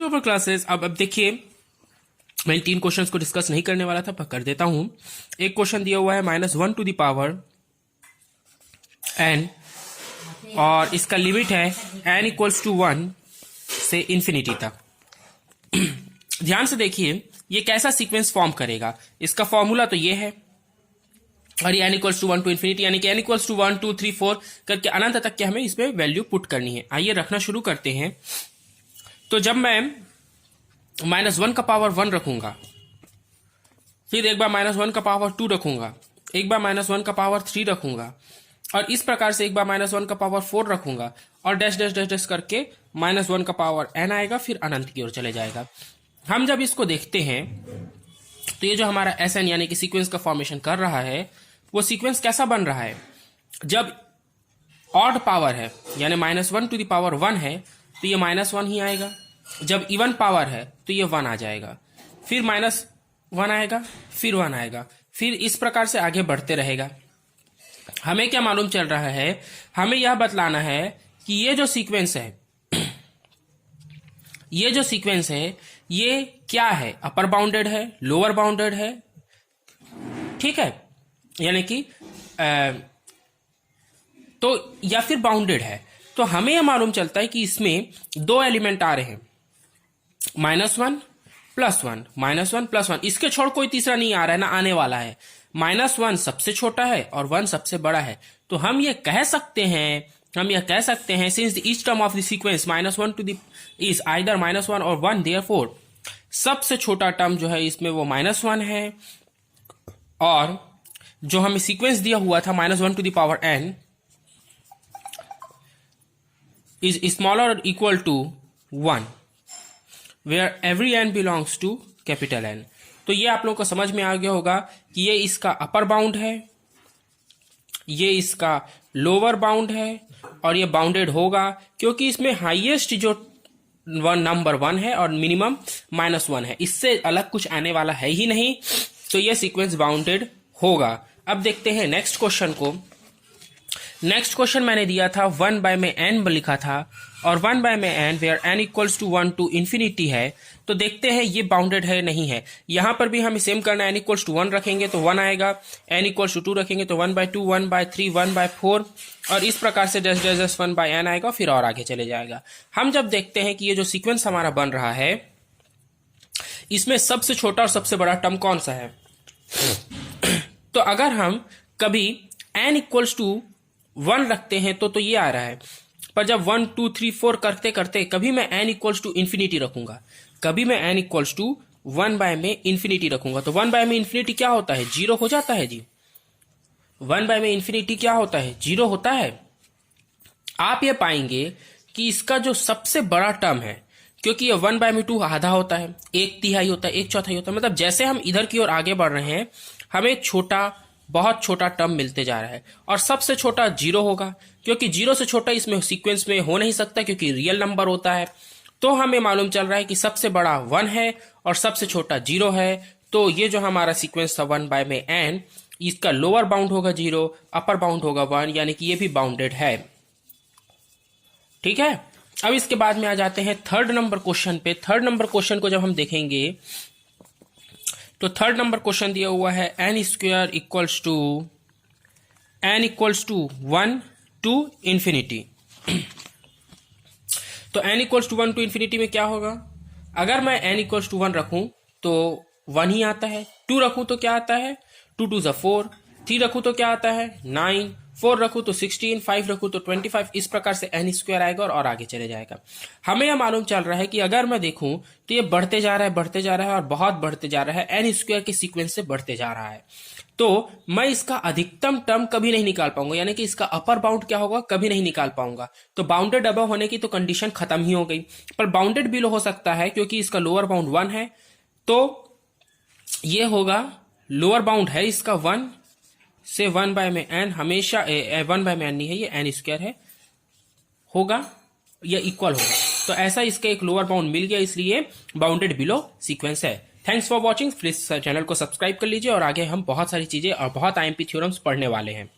Super classes. अब देखिए, मैं 3 क्वेश्चंस को डिस्कस नहीं करने वाला था, पर कर देता हूं। एक क्वेश्चन दिया हुआ है -1 टू द पावर n, और इसका लिमिट है n इक्वल्स टू 1 से इन्फिनिटी तक। ध्यान से देखिए ये कैसा सीक्वेंस फॉर्म करेगा। इसका फॉर्मूला तो ये है, और ये n equals to 1 to infinity, यानी कि n इक्वल्स टू 1 2 3 4 करके अनंत तक के हमें इसमें वैल्यू पुट करनी है। आइए रखना शुरू करते हैं। तो जब मैं -1 का पावर 1 रखूंगा, फिर एक बार -1 का पावर 2 रखूंगा, एक बार -1 का पावर 3 रखूंगा, और इस प्रकार से एक बार -1 का पावर 4 रखूंगा, और डैश डैश डैश डैश करके -1 का पावर n आएगा, फिर अनंत की ओर चले जाएगा। हम जब इसको देखते हैं तो ये जो हमारा Sn यानी कि सीक्वेंस का फॉर्मेशन कर रहा है, वो सीक्वेंस कैसा बन रहा है। जब ऑड पावर है यानी -1 टू द पावर 1 है तो ये -1 ही आएगा। जब इवन पावर है तो ये 1 आ जाएगा, फिर -1 आएगा, फिर 1 आएगा, फिर इस प्रकार से आगे बढ़ते रहेगा। हमें क्या मालूम चल रहा है, हमें यह बतलाना है कि ये जो सीक्वेंस है ये क्या है, अपर बाउंडेड है, लोअर बाउंडेड है, ठीक है, यानी कि तो या फिर बाउंडेड है। तो हमें यह मालूम चलता है कि इसमें 2 एलिमेंट आ रहे हैं, -1 +1, -1 +1, इसके छोड़ कोई तीसरा नहीं आ रहा है, ना आने वाला है। -1 सबसे छोटा है और 1 सबसे बड़ा है। तो हम ये कह सकते हैं since each term of the sequence -1 to the is either -1 और 1, देयरफॉर सबसे छोटा टर्म जो है इसमें वो -1 है, और जो हमें सीक्वेंस दिया हुआ था -1 to the power n is smaller और equal to 1 where every n belongs to capital N। तो ये आप लोगों को समझ में आ गया होगा कि ये इसका अपर बाउंड है, ये इसका लोअर बाउंड है, और ये बाउंडेड होगा क्योंकि इसमें हाईएस्ट जो नंबर 1 है और मिनिमम -1 है, इससे अलग कुछ आने वाला है ही नहीं। तो ये सीक्वेंस बाउंडेड होगा। अब देखते हैं नेक्स्ट क्वेश्चन को। नेक्स्ट क्वेश्चन मैंने दिया था 1 में n लिखा था, और 1 में n where n equals to 1 to infinity है। तो देखते हैं ये बाउंडेड है नहीं है। यहां पर भी हमें सेम करना है, n इक्वल्स टू 1 रखेंगे तो 1 आएगा, n इक्वल्स टू 2 रखेंगे तो 1/2, 1/3, 1/4, और इस प्रकार से डैश डैश डैश 1/n आएगा, फिर और आगे चले जाएगा। हम जब देखते हैं कि ये जो सीक्वेंस हमारा बन रहा है, इसमें सबसे छोटा और सबसे बड़ा टर्म कौन सा है। तो अगर हम कभी n इक्वल्स टू 1 रखते हैं तो ये आ रहा है, पर जब 1 2 3 4 करते करते कभी मैं n इक्वल्स टू इन्फिनिटी रखूंगा, कभी मैं n इक्वल्स टू 1 में इन्फिनिटी रखूंगा, तो 1 में इन्फिनिटी क्या होता है, 0 हो जाता है जी। 1 में इन्फिनिटी क्या होता है, 0 होता है। आप ये पाएंगे कि इसका जो सबसे बड़ा टर्म है, क्योंकि ये 1/2 आधा होता है, 1/3 होता है, 1/4 होता है, मतलब जैसे हम इधर की ओर आगे बढ़ रहे हैं हमें बहुत छोटा टर्म मिलते जा रहा है, और सबसे छोटा 0 होगा, क्योंकि 0 से छोटा इसमें सीक्वेंस में हो नहीं सकता क्योंकि रियल नंबर होता है। तो हमें मालूम चल रहा है कि सबसे बड़ा 1 है और सबसे छोटा 0 है। तो ये जो हमारा सीक्वेंस था 1 में n, इसका लोअर बाउंड होगा 0, अपर बाउंड होगा 1, यानी कि ये भी बाउंडेड है। ठीक है, अब इसके बाद में आ जाते हैं 3rd नंबर क्वेश्चन पे। 3rd नंबर क्वेश्चन को जब हम देखेंगे तो 3rd नंबर क्वेश्चन दिया हुआ है n² equals to 1 to infinity. तो n equals to 1 to infinity में क्या होगा, अगर मैं n इक्वल्स टू 1 रखूं तो 1 ही आता है, 2 रखूं तो क्या आता है 2 2 4, 3 रखूं तो क्या आता है 9, 4 रखूं तो 16, 5 रखूं तो 25, इस प्रकार से n² आएगा और आगे चले जाएगा। हमें यह मालूम चल रहा है कि अगर मैं देखूं तो ये बढ़ते जा रहा है और बहुत बढ़ते जा रहा है, n² के सीक्वेंस से बढ़ते जा रहा है। तो मैं इसका अधिकतम टर्म कभी नहीं निकाल पाऊंगा, यानी कि इसका अपर बाउंड क्या होगा कभी नहीं निकाल पाऊंगा। तो बाउंडेड अबव होने की तो कंडीशन खत्म ही हो गई, पर बाउंडेड बिलो हो सकता है क्योंकि इसका लोअर बाउंड 1 है। तो ये होगा लोअर बाउंड है इसका 1 से 1 में n, हमेशा 1 में n नहीं है, ये n² है, होगा या इक्वल होगा। तो ऐसा इसका एक लोअर बाउंड मिल गया, इसलिए बाउंडेड बिलो सीक्वेंस है। Thanks for watching. Please channel को सब्सक्राइब कर लीजिए, और आगे हम बहुत सारी चीजें और बहुत IMP थ्योरम्स पढ़ने वाले हैं।